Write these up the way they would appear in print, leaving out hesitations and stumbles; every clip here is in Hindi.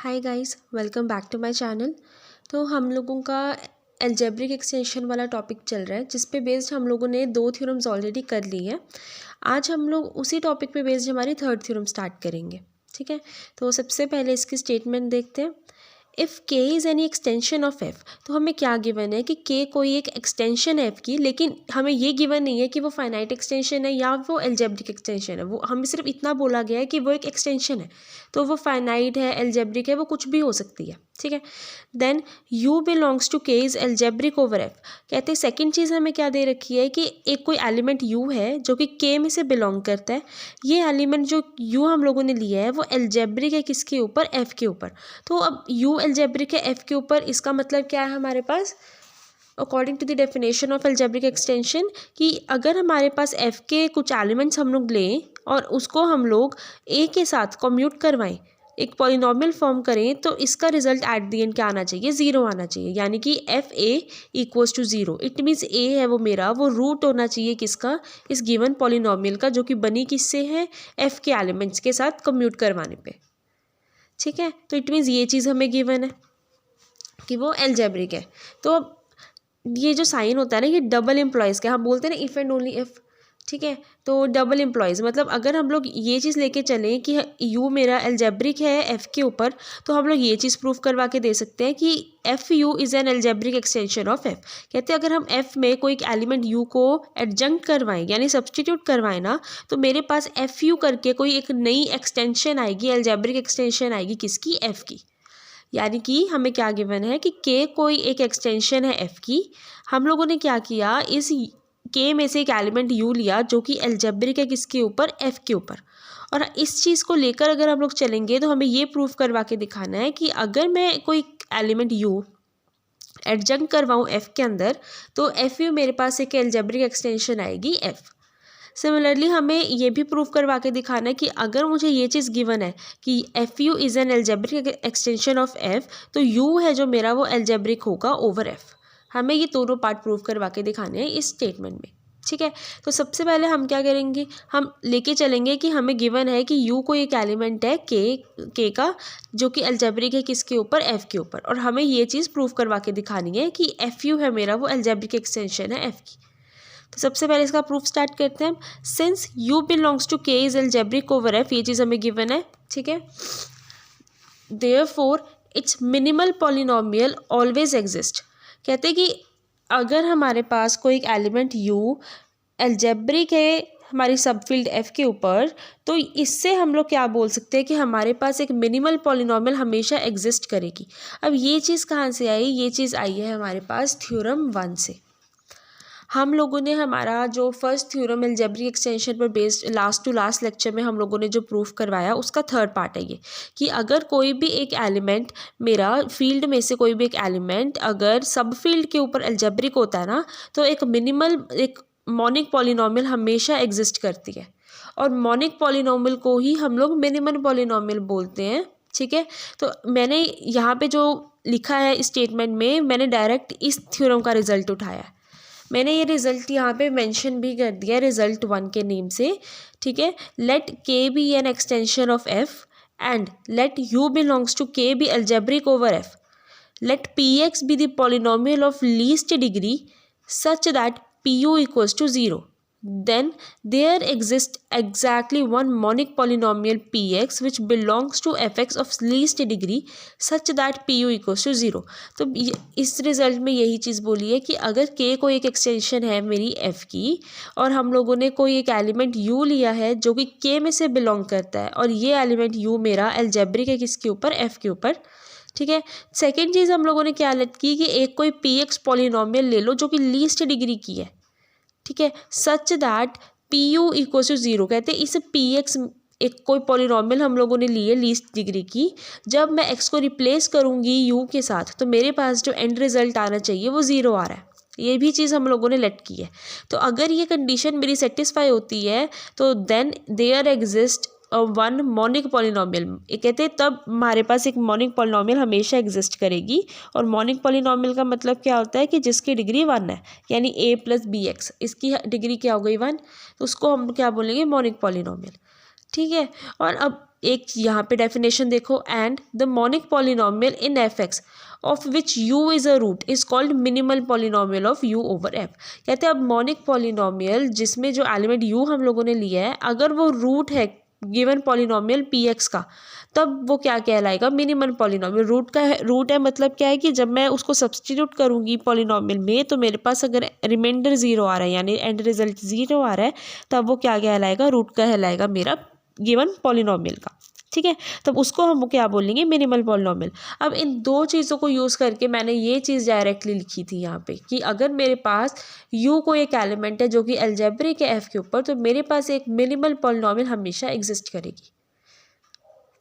Hi guys, welcome back to my channel. तो हम लोगों का एल्जेब्रिक एक्सटेंशन वाला टॉपिक चल रहा है, जिस पे बेस्ड हम लोगों ने 2 थ्योरम्स ऑलरेडी कर ली है। आज हम लोग उसी टॉपिक पे बेस्ड हमारी थर्ड थ्योरम स्टार्ट करेंगे। ठीक है, तो सबसे पहले इसकी स्टेटमेंट देखते हैं। इफ़ के is any extension of F, तो हमें क्या गिवन है कि के कोई एक एक्सटेंशन है एफ की, लेकिन हमें ये गिवन नहीं है कि वो फाइनाइट एक्सटेंशन है या वो एल्जेब्रिक एक्सटेंशन है। वो हमें सिर्फ इतना बोला गया है कि वो एक एक्सटेंशन है, तो वो फाइनाइट है, एल्जेब्रिक है, वो कुछ भी हो सकती है। ठीक है, देन यू बिलोंग्स टू के इज़ एल्जेब्रिक ओवर एफ। कहते हैं सेकेंड चीज़ हमें क्या दे रखी है कि एक कोई एलिमेंट यू है जो कि के में से बिलोंग करता है। ये एलिमेंट जो यू हम लोगों ने लिया है वो एल्जेब्रिक है किसके ऊपर, एफ के ऊपर। तो अब यू एल्जेब्रिक है एफ के ऊपर, इसका मतलब क्या है हमारे पास, according to the definition of algebraic extension, कि अगर हमारे पास एफ के कुछ एलिमेंट्स हम लोग लें और उसको हम लोग ए के साथ कम्यूट करवाएं, एक पॉलिनॉमियल फॉर्म करें, तो इसका रिजल्ट एट दी एंड क्या आना चाहिए, ज़ीरो आना चाहिए। यानी कि F A equals to zero. It means A है वो मेरा, वो रूट होना चाहिए किसका, इस गिवन पॉलिनॉमियल का, जो कि बनी किससे है, एफ के एलिमेंट्स के साथ कम्यूट करवाने पे। ठीक है, तो इट मीन्स ये चीज़ हमें गिवन है कि वो एल्जेब्रिक है। तो अब ये जो साइन होता है ना, ये डबल एम्प्लॉयज़ का, हम बोलते हैं ना इफ़ एंड ओनली इफ़। ठीक है, तो डबल एम्प्लॉयज़ मतलब अगर हम लोग ये चीज़ लेके चलें कि यू मेरा एल्जेब्रिक है एफ़ के ऊपर, तो हम लोग ये चीज़ प्रूव करवा के दे सकते हैं कि F U is an algebraic extension of F. कहते हैं अगर हम एफ़ में कोई एक एलिमेंट यू को एडजंक्ट करवाएं, यानी सब्सटीट्यूट करवाएं ना, तो मेरे पास एफ़ यू करके कोई एक नई एक्सटेंशन आएगी, एल्जेब्रिक एक्सटेंशन आएगी किसकी, एफ़ की। यानी कि हमें क्या गिवन है कि के कोई एक एक्सटेंशन है एफ़ की। हम लोगों ने क्या किया, इस के में से एक एलिमेंट यू लिया जो कि एल्जेब्रिक है किसके ऊपर, एफ़ के ऊपर। और इस चीज़ को लेकर अगर हम लोग चलेंगे तो हमें ये प्रूफ करवा के दिखाना है कि अगर मैं कोई एलिमेंट यू एडजंक्ट करवाऊँ एफ़ के अंदर, तो एफ़ यू मेरे पास एक एल्जेब्रिक एक्सटेंशन आएगी एफ़। सिमिलरली हमें ये भी प्रूव करवा के दिखाना है कि अगर मुझे ये चीज़ गिवन है कि F you is an algebraic extension of F, तो यू है जो मेरा वो एल्जेब्रिक होगा ओवर एफ। हमें ये दोनों पार्ट प्रूव करवा के दिखाने हैं इस स्टेटमेंट में। ठीक है, तो सबसे पहले हम क्या करेंगे, हम लेके चलेंगे कि हमें गिवन है कि यू कोई एक एलिमेंट है के का, जो कि एल्जेब्रिक है किसके ऊपर, एफ के ऊपर। और हमें ये चीज़ प्रूव करवा के दिखानी है कि एफ यू है मेरा वो एल्जेब्रिक एक्सटेंशन है एफ की। तो सबसे पहले इसका प्रूफ स्टार्ट करते हैं। सिंस यू बिलोंग्स टू के इज एल्जेब्रिक ओवर एफ, ये चीज़ हमें गिवन है। ठीक है, therefore it's minimal polynomial always exist. कहते हैं कि अगर हमारे पास कोई एक एलिमेंट यू एल्जेब्रिक है हमारी सबफील्ड एफ के ऊपर, तो इससे हम लोग क्या बोल सकते हैं कि हमारे पास एक मिनिमल पॉलिनोमियल हमेशा एग्जिस्ट करेगी। अब ये चीज़ कहाँ से आई, ये चीज़ आई है हमारे पास थ्योरम 1 से। हम लोगों ने हमारा जो फर्स्ट थ्योरम एल्जेब्रिक एक्सटेंशन पर based last to last lecture में हम लोगों ने जो प्रूफ करवाया, उसका थर्ड पार्ट है ये, कि अगर कोई भी एक एलिमेंट मेरा फील्ड में से कोई भी एक एलिमेंट अगर सब फील्ड के ऊपर एल्जेब्रिक होता है ना, तो एक मिनिमल एक मोनिक पॉलिनोमियल हमेशा एग्जिस्ट करती है। और मोनिक पॉलिनोमियल को ही हम लोग मिनिमल पॉलिनोमियल बोलते हैं। ठीक है, तो मैंने यहाँ पे जो लिखा है स्टेटमेंट में, मैंने डायरेक्ट इस थ्योरम का रिजल्ट उठाया है। मैंने ये रिजल्ट यहाँ पे मेंशन भी कर दिया रिजल्ट 1 के नेम से। ठीक है, let K be an extension of F and let U belongs to K be algebraic over F. Let P X be the polynomial of least degree such that P U equals to zero. Then there exists exactly one monic polynomial px which belongs to fx of least degree such that pu equals to 0। तो इस रिजल्ट में यही चीज़ बोली है कि अगर k कोई एक एक्सटेंशन है मेरी f की, और हम लोगों ने कोई एक एलिमेंट u लिया है जो कि k में से बिलोंग करता है, और ये एलिमेंट u मेरा एल्जेब्रिक है किसके ऊपर, f के ऊपर। ठीक है, सेकेंड चीज़ हम लोगों ने क्या लेट की कि एक कोई px पॉलिनोमियल ले लो जो कि लीस्ट डिग्री की है। ठीक है, such that P U equal to zero. कहते हैं इस पी एक्स एक कोई पॉलिनोमियल हम लोगों ने ली है लीस्ट डिग्री की, जब मैं एक्स को रिप्लेस करूँगी यू के साथ, तो मेरे पास जो एंड रिजल्ट आना चाहिए वो ज़ीरो आ रहा है। ये भी चीज़ हम लोगों ने लेट की है। तो अगर ये कंडीशन मेरी सेटिस्फाई होती है, तो then there exist one monic polynomial. ये कहते हैं तब हमारे पास एक मोनिक पॉलिनोमियल हमेशा एग्जिस्ट करेगी। और मोनिक पॉलिनोमियल का मतलब क्या होता है कि जिसकी डिग्री 1 है, यानी a प्लस बी एक्स, इसकी डिग्री क्या हो गई 1, तो उसको हम क्या बोलेंगे, मोनिक पॉलिनोमियल। ठीक है, और अब एक यहाँ पे डेफिनेशन देखो, and the monic polynomial in F X of which U is a root is called minimal polynomial of U over F. कहते हैं अब मोनिक पॉलिनोमियल जिसमें जो एलिमेंट यू हम लोगों ने लिया है, अगर वो रूट है गिवन पॉलिनोमियल पी एक्स का, तब वो क्या कहलाएगा, मिनिमल पॉलिनोमियल। रूट है मतलब क्या है कि जब मैं उसको सब्सटीट्यूट करूँगी पॉलिनोमियल में, तो मेरे पास अगर रिमाइंडर ज़ीरो आ रहा है यानी एंड रिजल्ट ज़ीरो आ रहा है, तब वो क्या कहलाएगा, रूट कहलाएगा मेरा गिवन पॉलिनोमियल का। ठीक है, तब उसको हम क्या बोलेंगे, मिनिमल पॉलिनोमियल। अब इन दो चीज़ों को यूज़ करके मैंने ये चीज़ डायरेक्टली लिखी थी यहाँ पे कि अगर मेरे पास u को एक एलिमेंट है जो कि अलजेब्रिक है f के ऊपर, तो मेरे पास एक मिनिमल पॉलिनोमियल हमेशा एग्जिस्ट करेगी।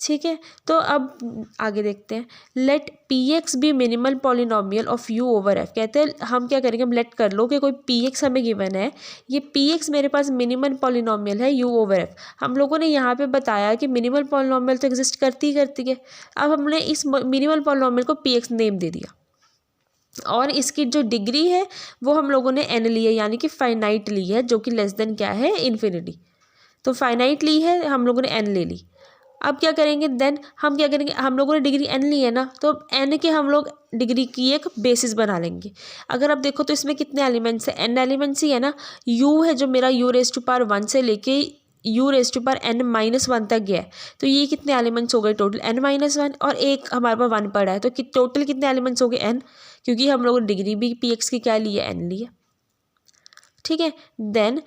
ठीक है, तो अब आगे देखते हैं, let P X be minimal polynomial of U over F. कहते हैं हम क्या करेंगे, हम लेट कर लो कि कोई पी एक्स हमें गिवन है, ये पी एक्स मेरे पास मिनिमल पॉलिनोमियल है यू ओवर एफ। हम लोगों ने यहाँ पे बताया कि मिनिमल पॉलिनोमियल तो एग्जिस्ट करती है। अब हमने इस मिनिमल पॉलिनोमियल को पी एक्स नेम दे दिया, और इसकी जो डिग्री है वो हम लोगों ने एन ली है, यानी कि फाइनाइट ली है, जो कि लेस देन क्या है, इन्फिनिटी। तो फाइनाइट ली है हम लोगों ने, एन ले ली। अब क्या करेंगे, देन हम क्या करेंगे, हम लोगों ने डिग्री एन ली है ना, तो अब एन के हम लोग डिग्री की एक बेसिस बना लेंगे। अगर आप देखो तो इसमें कितने एलिमेंट्स हैं, एन एलिमेंट्स ही है ना। यू है जो मेरा यू रेज टू पावर 1 से लेके you raise to power n-1 तक गया है, तो ये कितने एलिमेंट्स हो गए टोटल, n-1, और एक हमारे पास 1 पड़ा है, तो टोटल कितने एलिमेंट्स हो गए n, क्योंकि हम लोगों ने डिग्री भी पी एक्स की क्या ली है, n ली है। ठीक है, then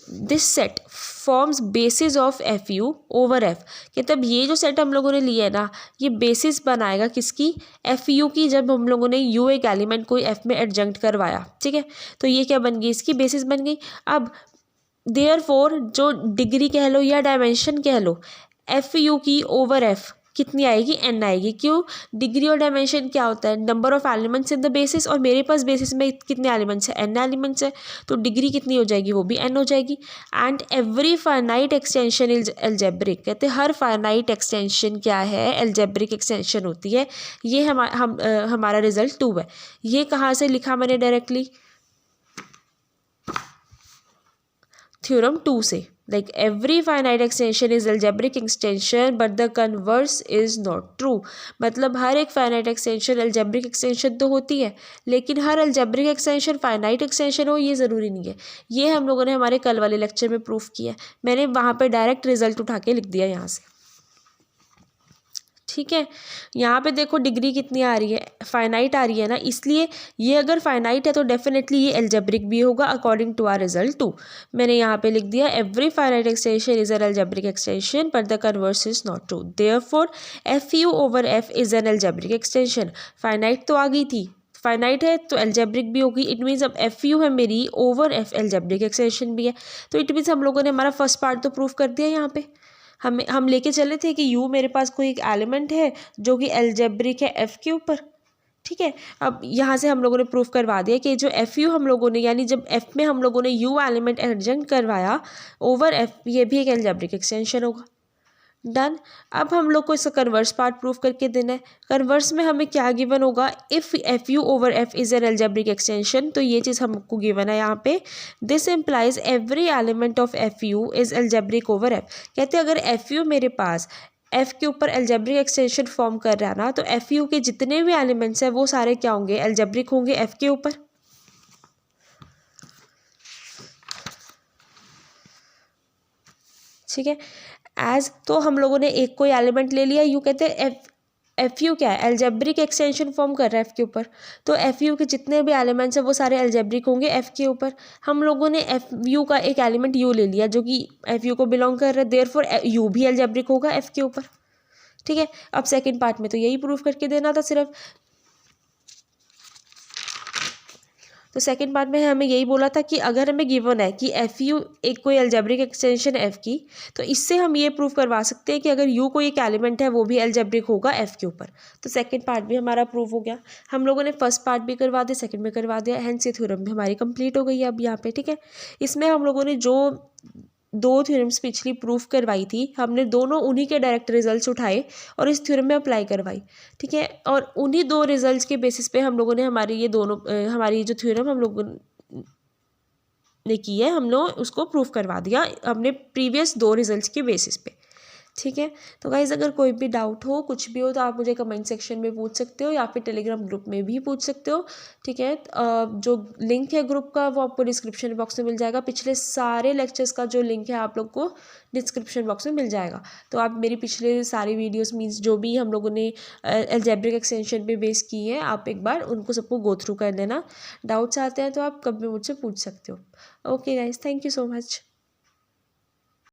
this set forms basis of F U over F. कि तब ये जो सेट हम लोगों ने लिया है ना, ये बेसिस बनाएगा किसकी, एफ यू की, जब हम लोगों ने यू एक एलिमेंट कोई एफ में एडजंक्ट करवाया। ठीक है, तो ये क्या बन गई, इसकी बेसिस बन गई। अब देयरफॉर जो डिग्री कह लो या डायमेंशन कह लो एफ यू की ओवर एफ कितनी आएगी, एन आएगी। क्यों, डिग्री और डायमेंशन क्या होता है, number of elements in the basis, और मेरे पास बेसिस में कितने एलिमेंट्स हैं, एन एलिमेंट्स है, तो डिग्री कितनी हो जाएगी, वो भी एन हो जाएगी। And every finite extension is algebraic. कहते हैं हर फाइनाइट एक्सटेंशन क्या है, अलजेब्रिक एक्सटेंशन होती है। ये हमारा रिजल्ट 2 है। ये कहाँ से लिखा मैंने डायरेक्टली, थ्योरम 2 से, like every finite extension is algebraic extension but the converse is not true। मतलब हर एक finite extension algebraic extension तो होती है, लेकिन हर algebraic extension finite extension हो ये ज़रूरी नहीं है। ये हम लोगों ने हमारे कल वाले लेक्चर में प्रूफ किया है, मैंने वहाँ पे डायरेक्ट रिजल्ट उठा के लिख दिया यहाँ से। ठीक है, यहाँ पे देखो डिग्री कितनी आ रही है, फाइनाइट आ रही है ना, इसलिए ये अगर फाइनाइट है तो डेफिनेटली ये अलजेब्रिक भी होगा अकॉर्डिंग टू आर रिजल्ट 2। मैंने यहाँ पे लिख दिया every finite extension is an algebraic extension but the converse is not true, therefore F U over F is an algebraic extension. Finite तो आ गई थी, फाइनाइट है तो अलजेब्रिक भी होगी, इट मीन्स अब एफ यू है मेरी ओवर एफ अलजेब्रिक एक्सटेंशन भी है। तो इट मीन्स हम लोगों ने हमारा फर्स्ट पार्ट तो प्रूफ कर दिया। यहाँ पे हम लेके चले थे कि u मेरे पास कोई एक एलिमेंट है जो कि अलजेब्रिक है f के ऊपर। ठीक है, अब यहाँ से हम लोगों ने प्रूफ करवा दिया कि जो एफ यू हम लोगों ने, यानी जब f में हम लोगों ने u एलिमेंट एडजंक्ट करवाया ओवर f, ये भी एक अलजेब्रिक एक्सटेंशन होगा। डन। अब हम लोग को इसका कन्वर्स पार्ट प्रूफ करके देना है। कन्वर्स में हमें क्या गिवन होगा, if F U over F is an algebraic extension, तो ये चीज़ हमको गिवन है यहाँ पे। This implies every element of F you is algebraic over F. कहते हैं अगर एफ यू मेरे पास एफ के ऊपर अलजेब्रिक एक्सटेंशन फॉर्म कर रहा है ना, तो एफ यू के जितने भी एलिमेंट्स हैं वो सारे क्या होंगे, अलजेब्रिक होंगे एफ के ऊपर। ठीक है, एज तो हम लोगों ने एक कोई एलिमेंट ले लिया, यू कहते हैं एफ यू क्या है, अलजेब्रिक एक्सटेंशन फॉर्म कर रहा है एफ के ऊपर, तो एफ यू के जितने भी एलिमेंट्स हैं वो सारे अलजेब्रिक होंगे एफ के ऊपर। हम लोगों ने एफ यू का एक एलिमेंट यू ले लिया जो कि एफ यू को बिलोंग कर रहा है, देयरफॉर यू भी अलजेब्रिक होगा एफ के ऊपर। ठीक है, अब सेकेंड पार्ट में तो यही प्रूफ करके देना था सिर्फ। तो सेकंड पार्ट में हमें यही बोला था कि अगर हमें गिवन है कि एफ यू एक कोई अलजेब्रिक एक्सटेंशन एफ की, तो इससे हम ये प्रूव करवा सकते हैं कि अगर यू कोई एक एलिमेंट है वो भी अलजेब्रिक होगा एफ के ऊपर। तो सेकंड पार्ट भी हमारा प्रूव हो गया। हम लोगों ने फर्स्ट पार्ट भी करवा दिया, सेकंड में करवा दिया, हेंस ये थ्योरम भी हमारी कंप्लीट हो गई है अब यहाँ पे। ठीक है, इसमें हम लोगों ने जो 2 थ्योरम्स पिछली प्रूफ करवाई थी, हमने दोनों उन्हीं के डायरेक्ट रिजल्ट्स उठाए और इस थ्योरम में अप्लाई करवाई। ठीक है, और उन्हीं 2 रिजल्ट्स के बेसिस पे हम लोगों ने हमारी जो थ्योरम हम लोगों ने की है, हम लोग उसको प्रूफ करवा दिया हमने प्रीवियस 2 रिजल्ट्स के बेसिस पे। ठीक है। तो गाइज़ अगर कोई भी डाउट हो, कुछ भी हो, तो आप मुझे कमेंट सेक्शन में पूछ सकते हो या फिर टेलीग्राम ग्रुप में भी पूछ सकते हो, ठीक है। जो लिंक है ग्रुप का वो आपको डिस्क्रिप्शन बॉक्स में मिल जाएगा। पिछले सारे लेक्चर्स का जो लिंक है आप लोग को डिस्क्रिप्शन बॉक्स में मिल जाएगा। तो आप मेरी पिछले सारी वीडियोस मीन्स जो भी हम लोगों ने अलजेब्रिक एक्सटेंशन पे बेस की है, आप एक बार उनको सबको गो थ्रू कर लेना। डाउट्स आते हैं तो आप कभी मुझसे पूछ सकते हो। Okay guys, thank you so much.